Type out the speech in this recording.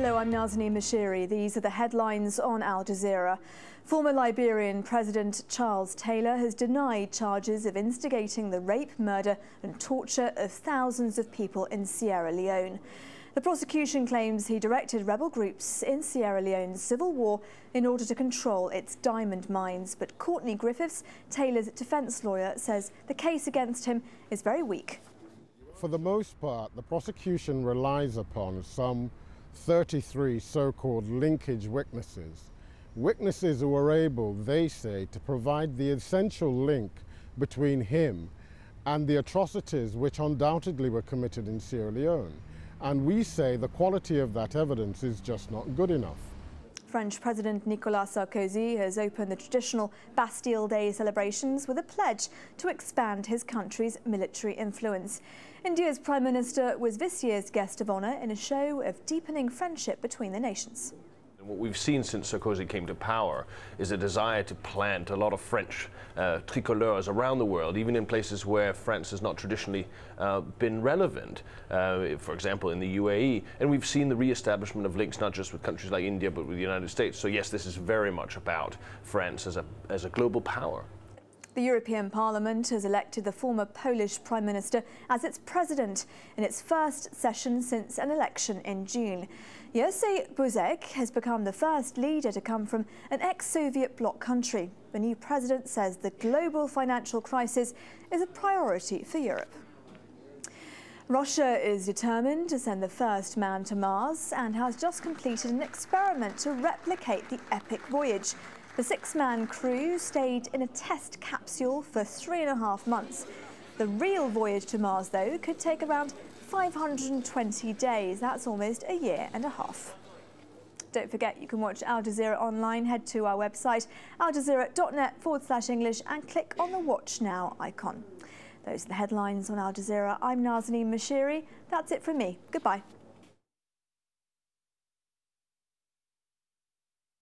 Hello, I'm Nazanin Mashiri. These are the headlines on Al Jazeera. Former Liberian President Charles Taylor has denied charges of instigating the rape, murder and torture of thousands of people in Sierra Leone. The prosecution claims he directed rebel groups in Sierra Leone's civil war in order to control its diamond mines. But Courtney Griffiths, Taylor's defence lawyer, says the case against him is very weak. For the most part, the prosecution relies upon some 33 so-called linkage witnesses. Witnesses who are able, they say, to provide the essential link between him and the atrocities which undoubtedly were committed in Sierra Leone. And we say the quality of that evidence is just not good enough. French President Nicolas Sarkozy has opened the traditional Bastille Day celebrations with a pledge to expand his country's military influence. India's Prime Minister was this year's guest of honour in a show of deepening friendship between the nations. What we've seen since Sarkozy came to power is a desire to plant a lot of French tricolores around the world, even in places where France has not traditionally been relevant, for example in the UAE. And we've seen the re-establishment of links not just with countries like India but with the United States. So yes, this is very much about France as a global power. The European Parliament has elected the former Polish Prime Minister as its president in its first session since an election in June. Jerzy Buzek has become the first leader to come from an ex-Soviet bloc country. The new president says the global financial crisis is a priority for Europe. Russia is determined to send the first man to Mars and has just completed an experiment to replicate the epic voyage. The 6-man crew stayed in a test capsule for 3.5 months. The real voyage to Mars, though, could take around 520 days. That's almost a year and a half. Don't forget, you can watch Al Jazeera online. Head to our website, aljazeera.net/English, and click on the Watch Now icon. Those are the headlines on Al Jazeera. I'm Nazanin Mashiri. That's it from me. Goodbye.